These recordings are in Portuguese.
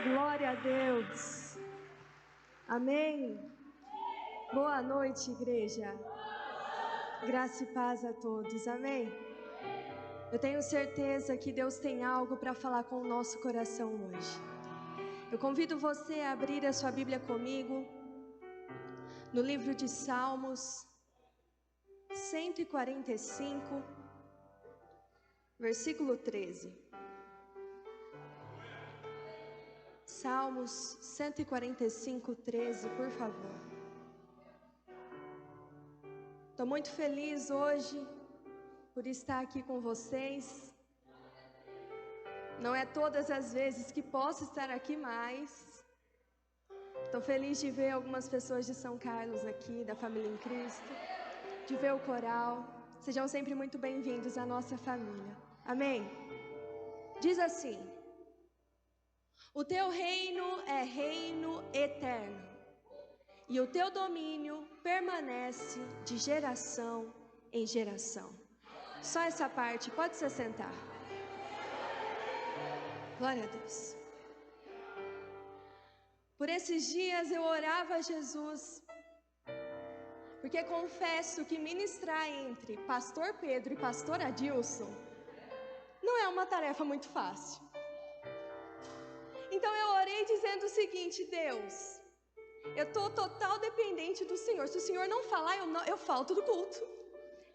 Glória a Deus. Amém. Boa noite, igreja. Graça e paz a todos. Amém. Eu tenho certeza que Deus tem algo para falar com o nosso coração hoje. Eu convido você a abrir a sua Bíblia comigo no livro de Salmos 145, versículo 13. Salmos 145, 13, por favor. Estou muito feliz hoje por estar aqui com vocês. Não é todas as vezes que posso estar aqui mais. Estou feliz de ver algumas pessoas de São Carlos aqui, da Família em Cristo, de ver o coral. Sejam sempre muito bem-vindos à nossa família. Amém? Diz assim: o teu reino é reino eterno, e o teu domínio permanece de geração em geração. Só essa parte, pode se sentar. Glória a Deus. Por esses dias eu orava a Jesus, porque confesso que ministrar entre pastor Pedro e pastor Adilson não é uma tarefa muito fácil. Então eu orei dizendo o seguinte: Deus, eu estou total dependente do Senhor. Se o Senhor não falar, eu falto do culto.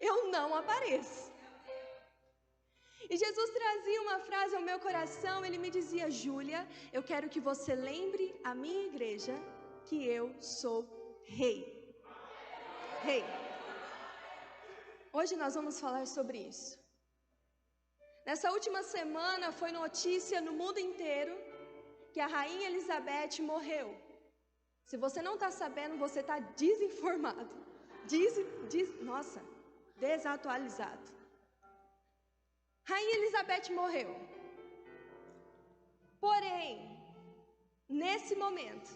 Eu não apareço. E Jesus trazia uma frase ao meu coração. Ele me dizia: Júlia, eu quero que você lembre a minha igreja que eu sou rei. Rei. Hoje nós vamos falar sobre isso. Nessa última semana foi notícia no mundo inteiro que a rainha Elizabeth morreu. Se você não está sabendo, você está desinformado. Nossa, desatualizado. Rainha Elizabeth morreu. Porém, nesse momento,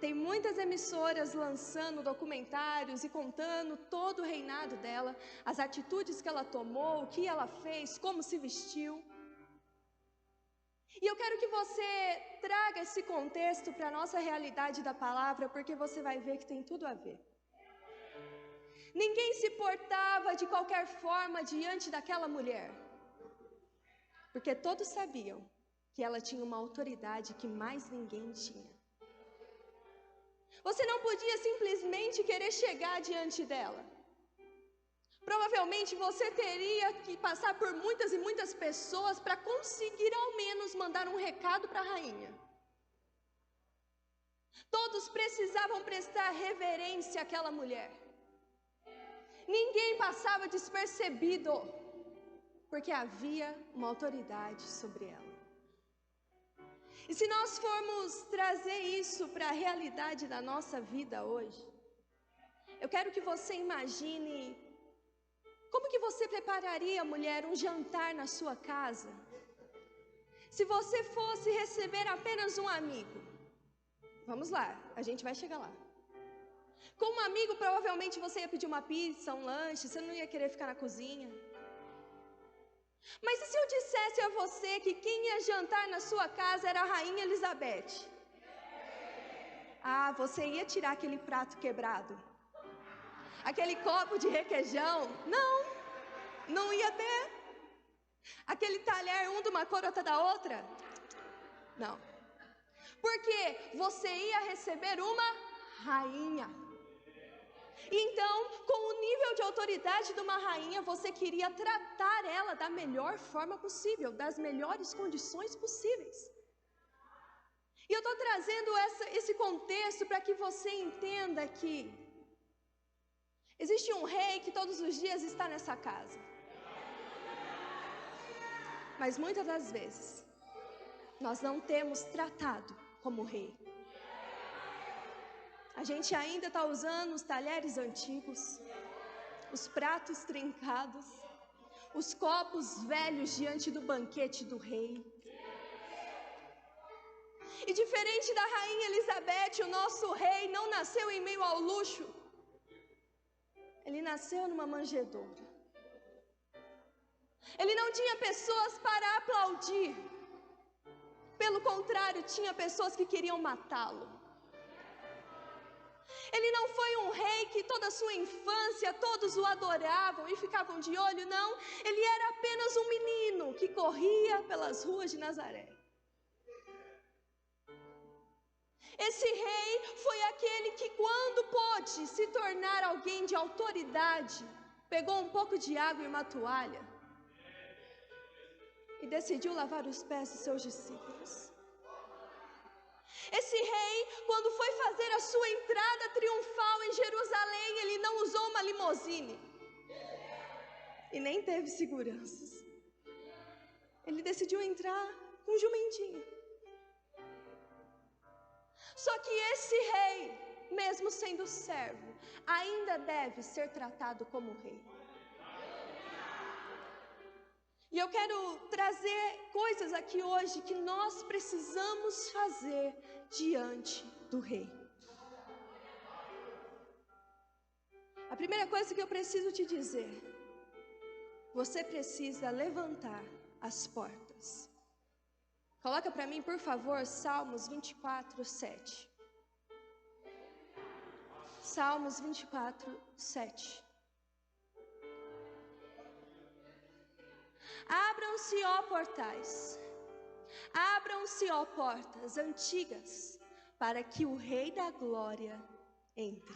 tem muitas emissoras lançando documentários e contando todo o reinado dela, as atitudes que ela tomou, o que ela fez, como se vestiu. E eu quero que você traga esse contexto para a nossa realidade da palavra, porque você vai ver que tem tudo a ver. Ninguém se portava de qualquer forma diante daquela mulher, porque todos sabiam que ela tinha uma autoridade que mais ninguém tinha. Você não podia simplesmente querer chegar diante dela. Provavelmente você teria que passar por muitas e muitas pessoas para conseguir ao menos mandar um recado para a rainha. Todos precisavam prestar reverência àquela mulher. Ninguém passava despercebido, porque havia uma autoridade sobre ela. E se nós formos trazer isso para a realidade da nossa vida hoje, eu quero que você imagine como que você prepararia, mulher, um jantar na sua casa, se você fosse receber apenas um amigo? Vamos lá, a gente vai chegar lá. Com um amigo, provavelmente você ia pedir uma pizza, um lanche, você não ia querer ficar na cozinha. Mas e se eu dissesse a você que quem ia jantar na sua casa era a rainha Elizabeth? Ah, você ia tirar aquele prato quebrado? Aquele copo de requeijão? Não ia ter. Aquele talher, um de uma cor, outra da outra? Não. Porque você ia receber uma rainha. Então, com o nível de autoridade de uma rainha, você queria tratar ela da melhor forma possível, das melhores condições possíveis. E eu estou trazendo esse contexto para que você entenda que existe um rei que todos os dias está nessa casa. Mas muitas das vezes, nós não temos tratado como rei. A gente ainda está usando os talheres antigos, os pratos trincados, os copos velhos diante do banquete do rei. E diferente da rainha Elizabeth, o nosso rei não nasceu em meio ao luxo. Ele nasceu numa manjedoura. Ele não tinha pessoas para aplaudir, Pelo contrário, tinha pessoas que queriam matá-lo. Ele não foi um rei que toda a sua infância todos o adoravam e ficavam de olho, não. Ele era apenas um menino que corria pelas ruas de Nazaré. Esse rei foi aquele que, quando pôde se tornar alguém de autoridade, pegou um pouco de água e uma toalha e decidiu lavar os pés dos seus discípulos. Esse rei, quando foi fazer a sua entrada triunfal em Jerusalém, ele não usou uma limusine e nem teve seguranças. Ele decidiu entrar com um jumentinho. Só que esse rei, mesmo sendo servo, ainda deve ser tratado como rei. E eu quero trazer coisas aqui hoje que nós precisamos fazer diante do rei. A primeira coisa que eu preciso te dizer: você precisa levantar as portas. Coloca para mim, por favor, Salmos 24, 7. Salmos 24, 7. Abram-se, ó portais, abram-se, ó portas antigas, para que o Rei da Glória entre.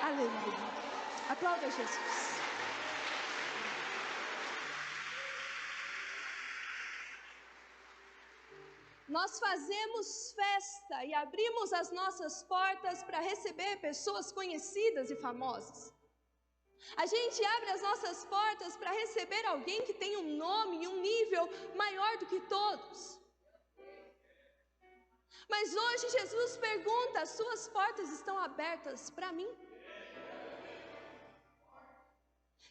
Aleluia. Aplauda Jesus. Nós fazemos festa e abrimos as nossas portas para receber pessoas conhecidas e famosas. A gente abre as nossas portas para receber alguém que tem um nome e um nível maior do que todos. Mas hoje Jesus pergunta: as suas portas estão abertas para mim?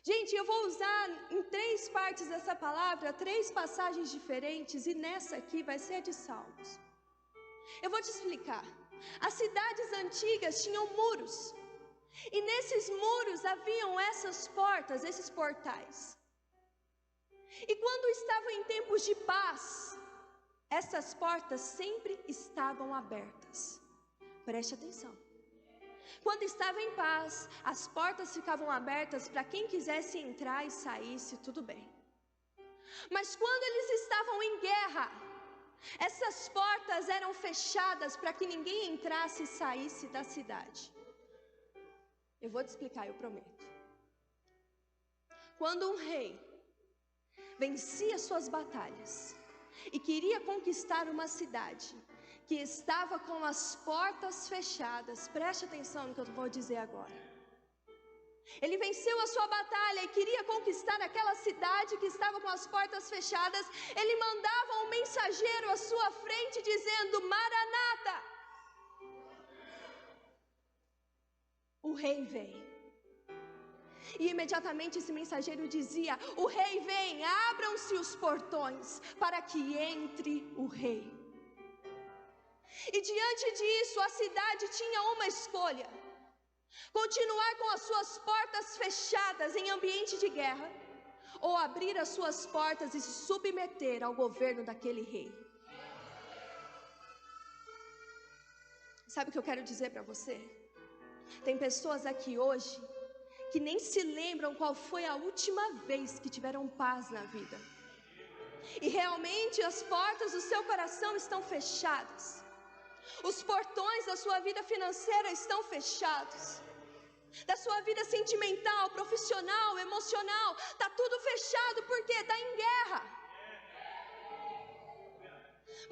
Gente, eu vou usar em 3 partes dessa palavra, 3 passagens diferentes, e nessa aqui vai ser de Salmos. Eu vou te explicar. As cidades antigas tinham muros, e nesses muros haviam essas portas, esses portais. E quando estavam em tempos de paz, essas portas sempre estavam abertas. Preste atenção. Quando estava em paz, as portas ficavam abertas para quem quisesse entrar e saísse, tudo bem. Mas quando eles estavam em guerra, essas portas eram fechadas para que ninguém entrasse e saísse da cidade. Eu vou te explicar, eu prometo. Quando um rei vencia suas batalhas e queria conquistar uma cidade que estava com as portas fechadas, preste atenção no que eu vou dizer agora. Ele venceu a sua batalha e queria conquistar aquela cidade que estava com as portas fechadas. Ele mandava um mensageiro à sua frente dizendo: Maranata! O rei vem. E imediatamente esse mensageiro dizia: o rei vem, abram-se os portões para que entre o rei. E diante disso, a cidade tinha uma escolha: continuar com as suas portas fechadas em ambiente de guerra, ou abrir as suas portas e se submeter ao governo daquele rei. Sabe o que eu quero dizer para você? Tem pessoas aqui hoje que nem se lembram qual foi a última vez que tiveram paz na vida. E realmente as portas do seu coração estão fechadas. Os portões da sua vida financeira estão fechados. Da sua vida sentimental, profissional, emocional, está tudo fechado porque está em guerra.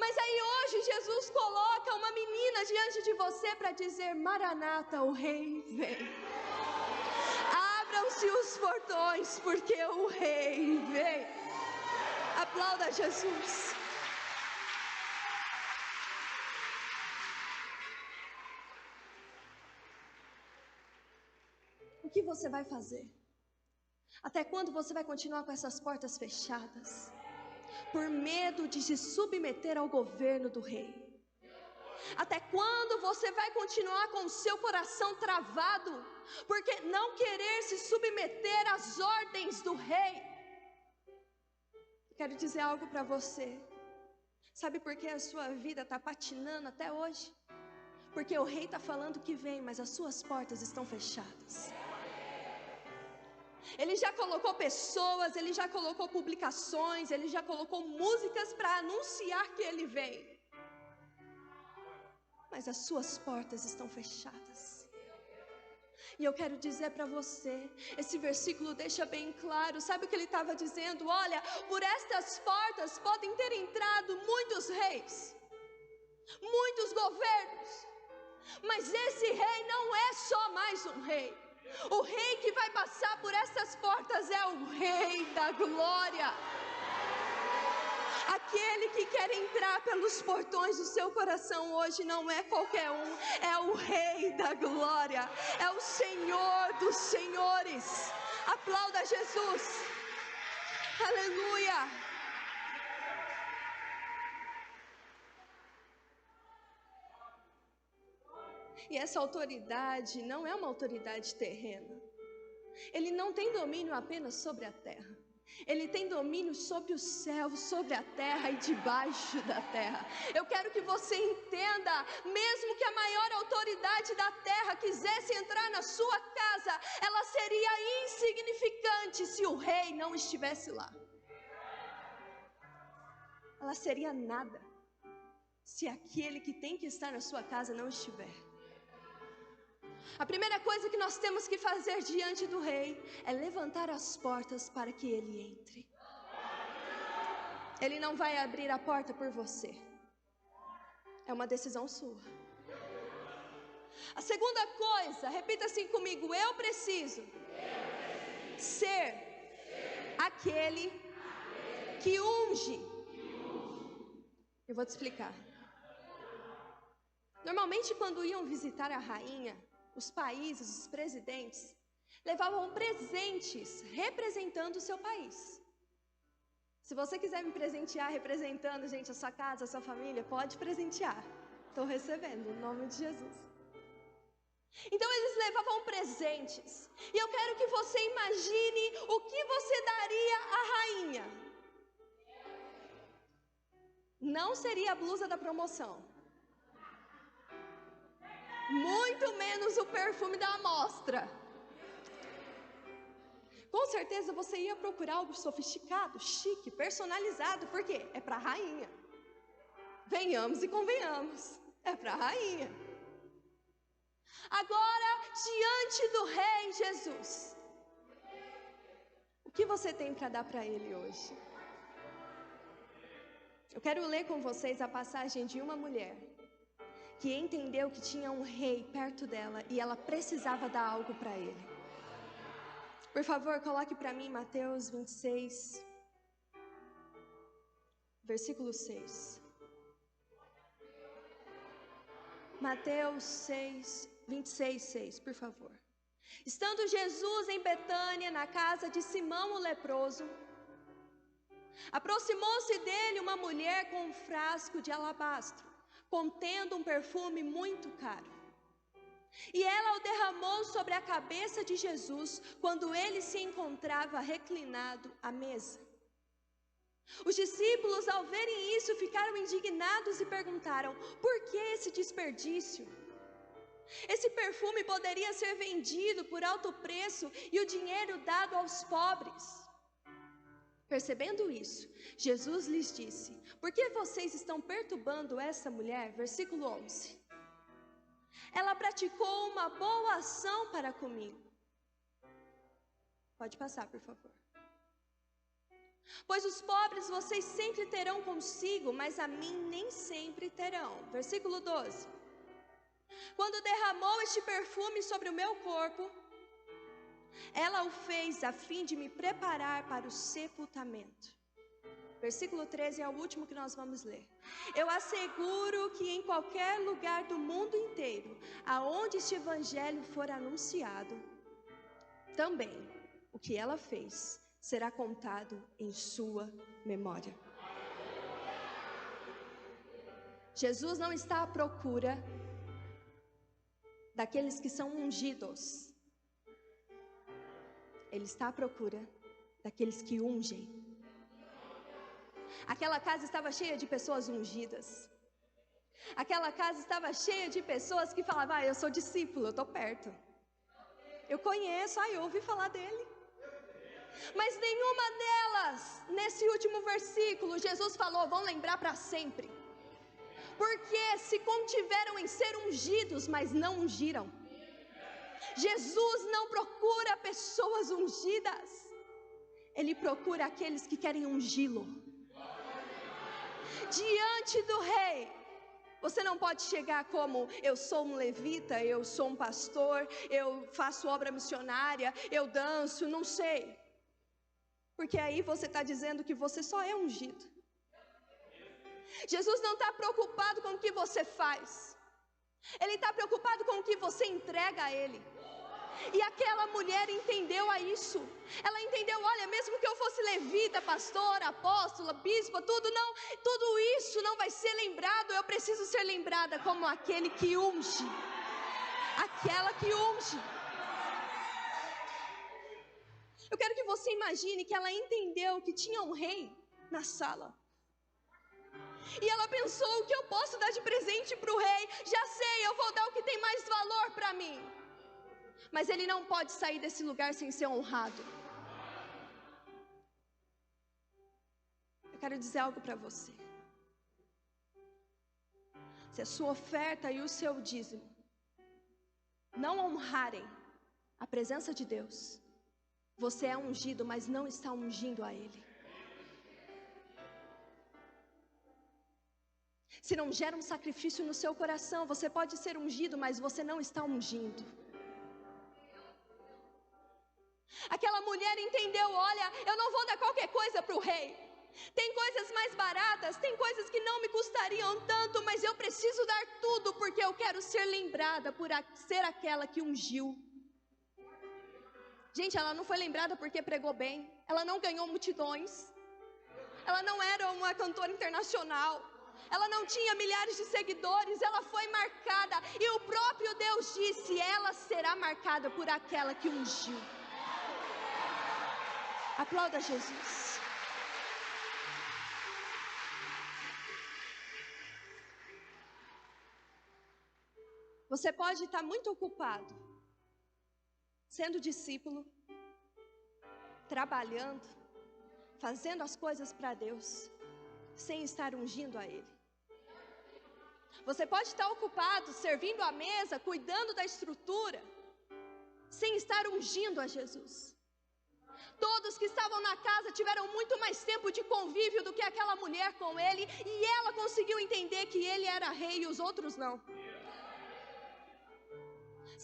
Mas aí hoje Jesus coloca uma menina diante de você para dizer: Maranata, o rei vem. Abram-se os portões porque o rei vem. Aplauda Jesus. O que você vai fazer? Até quando você vai continuar com essas portas fechadas? Por medo de se submeter ao governo do rei? Até quando você vai continuar com o seu coração travado, porque não querer se submeter às ordens do rei? Quero dizer algo para você. Sabe por que a sua vida está patinando até hoje? Porque o rei está falando que vem, mas as suas portas estão fechadas. Ele já colocou pessoas, ele já colocou publicações, ele já colocou músicas para anunciar que ele vem. Mas as suas portas estão fechadas. E eu quero dizer para você, esse versículo deixa bem claro, sabe o que ele estava dizendo? Olha, por estas portas podem ter entrado muitos reis, muitos governos, mas esse rei não é só mais um rei. O rei que vai passar por essas portas é o Rei da Glória. Aquele que quer entrar pelos portões do seu coração hoje não é qualquer um, é o Rei da Glória, é o Senhor dos Senhores. Aplauda Jesus. Aleluia. E essa autoridade não é uma autoridade terrena. Ele não tem domínio apenas sobre a terra. Ele tem domínio sobre o céu, sobre a terra e debaixo da terra. Eu quero que você entenda, mesmo que a maior autoridade da terra quisesse entrar na sua casa, ela seria insignificante se o rei não estivesse lá. Ela seria nada se aquele que tem que estar na sua casa não estiver. A primeira coisa que nós temos que fazer diante do rei é levantar as portas para que ele entre. Ele não vai abrir a porta por você. É uma decisão sua. A segunda coisa, repita assim comigo: eu preciso ser aquele que unge. Eu vou te explicar. Normalmente, quando iam visitar a rainha, os países, os presidentes, levavam presentes representando o seu país. Se você quiser me presentear representando, gente, a sua casa, a sua família, pode presentear. Estou recebendo, em nome de Jesus. Então eles levavam presentes. E eu quero que você imagine o que você daria à rainha. Não seria a blusa da promoção. Muito menos o perfume da amostra. Com certeza você ia procurar algo sofisticado, chique, personalizado. Por quê? É para a rainha. Venhamos e convenhamos. É para a rainha. Agora, diante do Rei Jesus, o que você tem para dar para Ele hoje? Eu quero ler com vocês a passagem de uma mulher que entendeu que tinha um rei perto dela e ela precisava dar algo para ele. Por favor, coloque para mim Mateus 26, versículo 6. Mateus 26, 6, por favor. Estando Jesus em Betânia, na casa de Simão o leproso, aproximou-se dele uma mulher com um frasco de alabastro, contendo um perfume muito caro. E ela o derramou sobre a cabeça de Jesus, quando ele se encontrava reclinado à mesa. Os discípulos, ao verem isso, ficaram indignados e perguntaram: por que esse desperdício? Esse perfume poderia ser vendido por alto preço e o dinheiro dado aos pobres. Percebendo isso, Jesus lhes disse: por que vocês estão perturbando essa mulher? Versículo 11. Ela praticou uma boa ação para comigo. Pode passar, por favor. Pois os pobres vocês sempre terão consigo, mas a mim nem sempre terão. Versículo 12. Quando derramou este perfume sobre o meu corpo, ela o fez a fim de me preparar para o sepultamento. Versículo 13 é o último que nós vamos ler. Eu asseguro que em qualquer lugar do mundo inteiro, aonde este evangelho for anunciado, também o que ela fez será contado em sua memória. Jesus não está à procura daqueles que são ungidos. Ele está à procura daqueles que ungem. aquela casa estava cheia de pessoas ungidas. Aquela casa estava cheia de pessoas que falavam: eu sou discípulo, eu estou perto. Eu conheço, eu ouvi falar dele. Mas nenhuma delas, nesse último versículo, Jesus falou: vão lembrar para sempre. Porque se contiveram em ser ungidos, mas não ungiram. Jesus não procura pessoas ungidas, Ele procura aqueles que querem ungí-lo. Diante do rei, você não pode chegar como: eu sou um levita, eu sou um pastor, eu faço obra missionária, eu danço, não sei. Porque aí você está dizendo que você só é ungido. Jesus não está preocupado com o que você faz, Ele está preocupado com o que você entrega a Ele. E aquela mulher entendeu a isso. Ela entendeu: olha, mesmo que eu fosse levita, pastora, apóstola, bispa, tudo isso não vai ser lembrado. Eu preciso ser lembrada como aquele que unge, aquela que unge. Eu quero que você imagine que ela entendeu que tinha um rei na sala. E ela pensou: o que eu posso dar de presente para o rei? Já sei, eu vou dar o que tem mais valor para mim. Mas ele não pode sair desse lugar sem ser honrado. Eu quero dizer algo para você. Se a sua oferta e o seu dízimo não honrarem a presença de Deus, você é ungido, mas não está ungindo a Ele. Se não gera um sacrifício no seu coração, você pode ser ungido, mas você não está ungindo. Aquela mulher entendeu: olha, eu não vou dar qualquer coisa para o rei. Tem coisas mais baratas, tem coisas que não me custariam tanto, mas eu preciso dar tudo, porque eu quero ser lembrada por ser aquela que ungiu. Gente, ela não foi lembrada porque pregou bem, ela não ganhou multidões, ela não era uma cantora internacional, ela não tinha milhares de seguidores, ela foi marcada, e o próprio Deus disse: ela será marcada por aquela que ungiu. Aplauda Jesus. Você pode estar muito ocupado, sendo discípulo, trabalhando, fazendo as coisas para Deus, sem estar ungindo a Ele. Você pode estar ocupado, servindo à mesa, cuidando da estrutura, sem estar ungindo a Jesus. Todos que estavam na casa tiveram muito mais tempo de convívio do que aquela mulher com ele, e ela conseguiu entender que ele era rei e os outros não.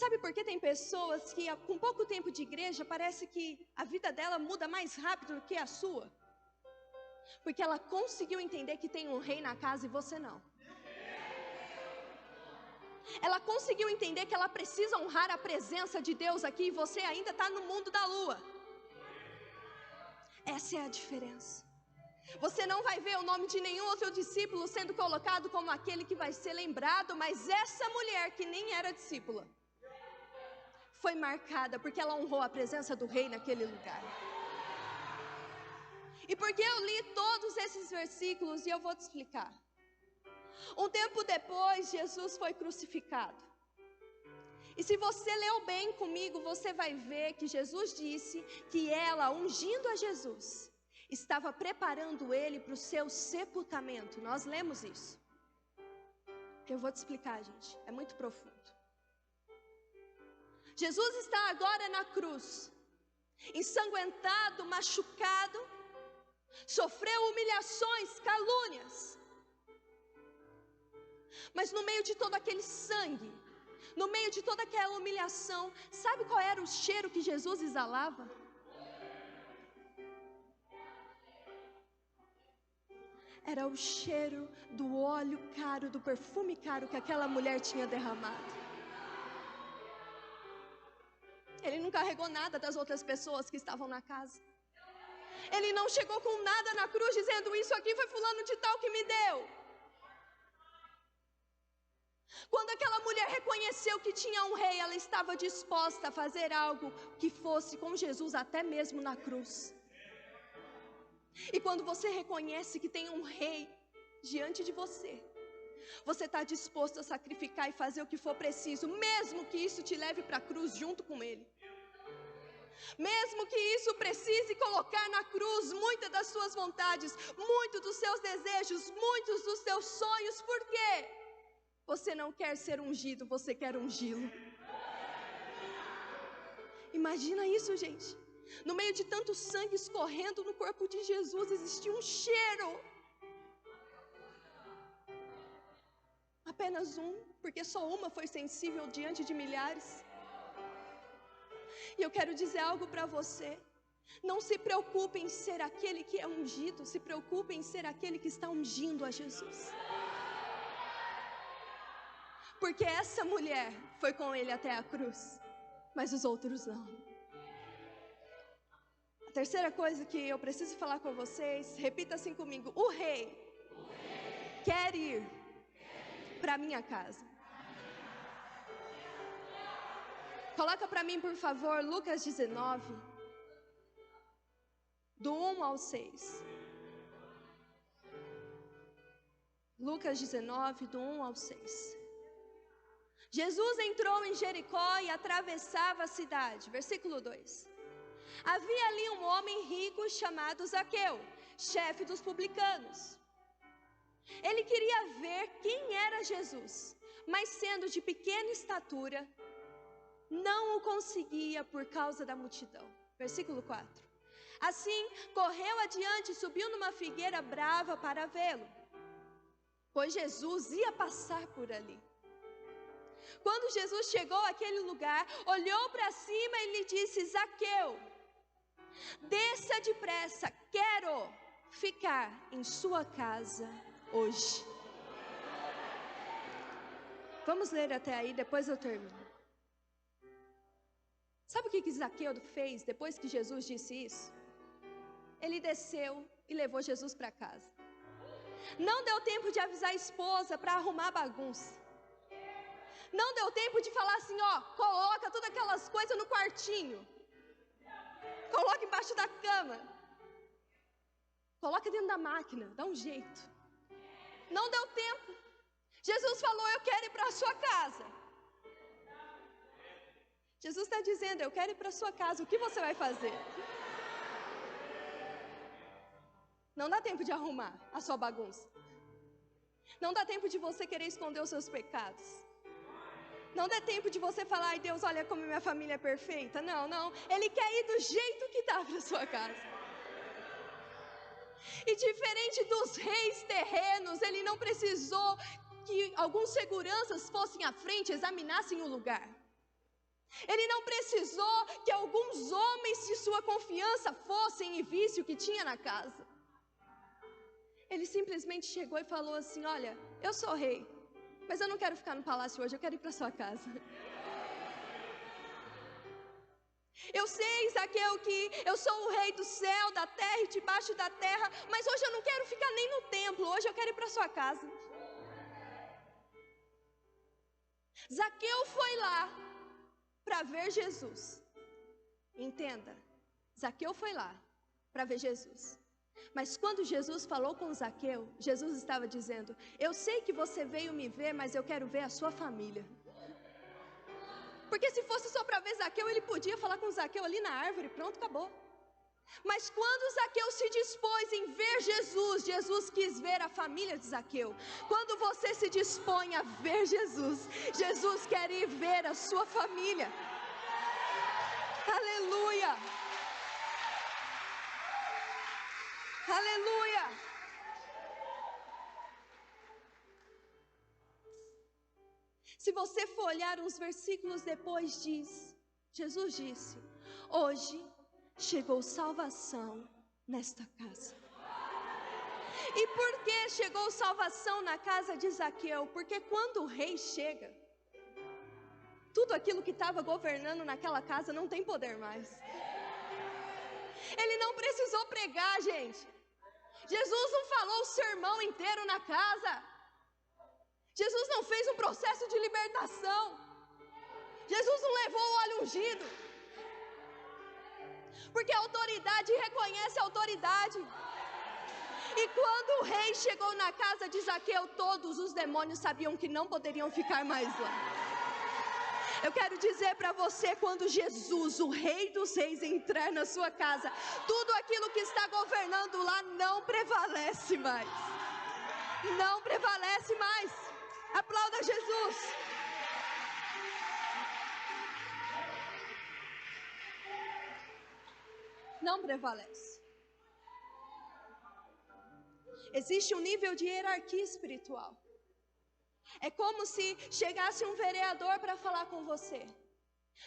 Sabe por que tem pessoas que com pouco tempo de igreja parece que a vida dela muda mais rápido do que a sua? Porque ela conseguiu entender que tem um rei na casa e você não. Ela conseguiu entender que ela precisa honrar a presença de Deus aqui e você ainda está no mundo da lua. Essa é a diferença. Você não vai ver o nome de nenhum outro discípulo sendo colocado como aquele que vai ser lembrado, mas essa mulher que nem era discípula foi marcada porque ela honrou a presença do rei naquele lugar. E porque eu li todos esses versículos e eu vou te explicar. Um tempo depois, Jesus foi crucificado. E se você leu bem comigo, você vai ver que Jesus disse que ela, ungindo a Jesus, estava preparando ele para o seu sepultamento. Nós lemos isso. Eu vou te explicar, gente. É muito profundo. Jesus está agora na cruz, ensanguentado, machucado, sofreu humilhações, calúnias. Mas no meio de todo aquele sangue, no meio de toda aquela humilhação, sabe qual era o cheiro que Jesus exalava? Era o cheiro do óleo caro, do perfume caro que aquela mulher tinha derramado. Ele não carregou nada das outras pessoas que estavam na casa. Ele não chegou com nada na cruz dizendo: isso aqui foi fulano de tal que me deu. Quando aquela mulher reconheceu que tinha um rei, ela estava disposta a fazer algo que fosse com Jesus até mesmo na cruz. E quando você reconhece que tem um rei diante de você, você está disposto a sacrificar e fazer o que for preciso, mesmo que isso te leve para a cruz junto com ele. Mesmo que isso precise colocar na cruz muitas das suas vontades, muitos dos seus desejos, muitos dos seus sonhos. Por quê? Você não quer ser ungido, você quer ungí-lo. Imagina isso, gente. No meio de tanto sangue escorrendo no corpo de Jesus, existia um cheiro. Apenas um, porque só uma foi sensível diante de milhares. E eu quero dizer algo para você. Não se preocupe em ser aquele que é ungido, se preocupe em ser aquele que está ungindo a Jesus. Porque essa mulher foi com ele até a cruz, mas os outros não. A terceira coisa que eu preciso falar com vocês, repita assim comigo: o rei quer ir para minha casa. Coloca para mim, por favor, Lucas 19, do 1 ao 6. Lucas 19, do 1 ao 6. Jesus entrou em Jericó e atravessava a cidade. Versículo 2. Havia ali um homem rico chamado Zaqueu, chefe dos publicanos. Ele queria ver quem era Jesus, mas sendo de pequena estatura, não o conseguia por causa da multidão. Versículo 4. Assim, correu adiante e subiu numa figueira brava para vê-lo, pois Jesus ia passar por ali. Quando Jesus chegou àquele lugar, olhou para cima e lhe disse: Zaqueu, desça depressa, quero ficar em sua casa hoje. Vamos ler até aí, depois eu termino. Sabe o que Zaqueu fez depois que Jesus disse isso? Ele desceu e levou Jesus para casa. Não deu tempo de avisar a esposa para arrumar a bagunça. Não deu tempo de falar assim, ó, coloca todas aquelas coisas no quartinho. Coloca embaixo da cama. Coloca dentro da máquina, dá um jeito. Não deu tempo. Jesus falou: eu quero ir para a sua casa. Jesus está dizendo: eu quero ir para a sua casa, o que você vai fazer? Não dá tempo de arrumar a sua bagunça. Não dá tempo de você querer esconder os seus pecados. Não dá tempo de você falar: ai Deus, olha como minha família é perfeita. Não, não. Ele quer ir do jeito que está para a sua casa. E diferente dos reis terrenos, ele não precisou que alguns seguranças fossem à frente, examinassem o lugar. Ele não precisou que alguns homens de sua confiança fossem e vissem o que tinha na casa. Ele simplesmente chegou e falou assim: olha, eu sou rei, mas eu não quero ficar no palácio hoje, eu quero ir para sua casa. Eu sei, Zaqueu, que eu sou o rei do céu, da terra e debaixo da terra, mas hoje eu não quero ficar nem no templo, hoje eu quero ir para sua casa. Zaqueu foi lá para ver Jesus. Entenda, Zaqueu foi lá para ver Jesus. Mas quando Jesus falou com Zaqueu, Jesus estava dizendo: eu sei que você veio me ver, mas eu quero ver a sua família. Porque se fosse só para ver Zaqueu, ele podia falar com Zaqueu ali na árvore, pronto, acabou. Mas quando Zaqueu se dispôs em ver Jesus, Jesus quis ver a família de Zaqueu. Quando você se dispõe a ver Jesus, Jesus quer ir ver a sua família. Aleluia! Aleluia! Se você for olhar uns versículos depois, Jesus disse: hoje chegou salvação nesta casa. E por que chegou salvação na casa de Zaqueu? Porque quando o rei chega, tudo aquilo que estava governando naquela casa não tem poder mais. Ele não precisou pregar, gente. Jesus não falou o sermão inteiro na casa. Jesus não fez um processo de libertação. Jesus não levou o óleo ungido. Porque a autoridade reconhece a autoridade. E quando o rei chegou na casa de Zaqueu, todos os demônios sabiam que não poderiam ficar mais lá. Eu quero dizer para você, quando Jesus, o Rei dos Reis, entrar na sua casa, tudo aquilo que está governando lá não prevalece mais. Não prevalece mais. Aplauda Jesus. Não prevalece. Existe um nível de hierarquia espiritual. É como se chegasse um vereador para falar com você,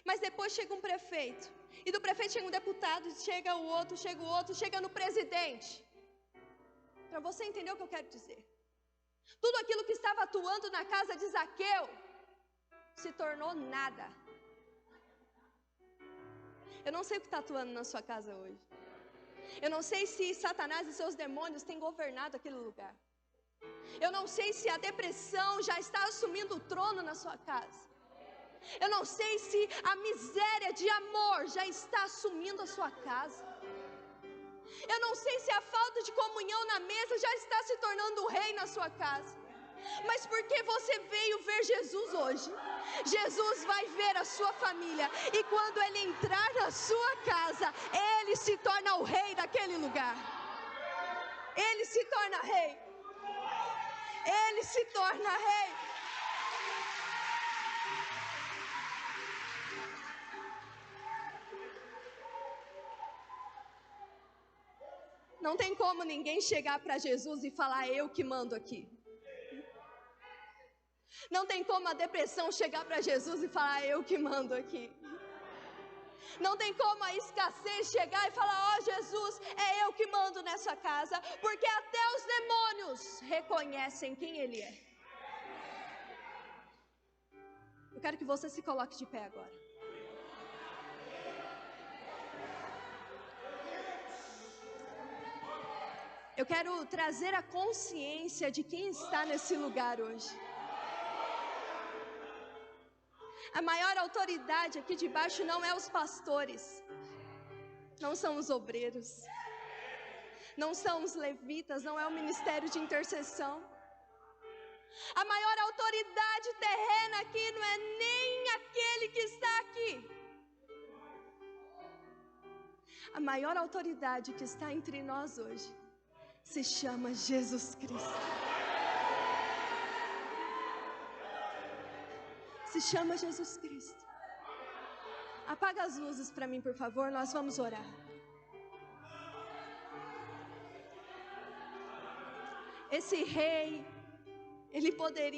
mas depois chega um prefeito, e do prefeito chega um deputado, chega o outro, chega no presidente. Para você entender o que eu quero dizer, tudo aquilo que estava atuando na casa de Zaqueu se tornou nada. Eu não sei o que está atuando na sua casa hoje. Eu não sei se Satanás e seus demônios têm governado aquele lugar. Eu não sei se a depressão já está assumindo o trono na sua casa. Eu não sei se a miséria de amor já está assumindo a sua casa. Eu não sei se a falta de comunhão na mesa já está se tornando o rei na sua casa. Mas porque você veio ver Jesus hoje, Jesus vai ver a sua família. E quando Ele entrar na sua casa, Ele se torna o rei daquele lugar. Ele se torna rei. Ele se torna rei. Não tem como ninguém chegar para Jesus e falar: eu que mando aqui. Não tem como a depressão chegar para Jesus e falar: eu que mando aqui. Não tem como a escassez chegar e falar: ó Jesus, é eu que mando nessa casa. Porque até os demônios reconhecem quem Ele é. Eu quero que você se coloque de pé agora. Eu quero trazer a consciência de quem está nesse lugar hoje. A maior autoridade aqui de baixo não é os pastores, não são os obreiros, não são os levitas, não é o ministério de intercessão. A maior autoridade terrena aqui não é nem aquele que está aqui. A maior autoridade que está entre nós hoje se chama Jesus Cristo. Se chama Jesus Cristo. Apaga as luzes para mim, por favor, nós vamos orar. Esse rei, ele poderia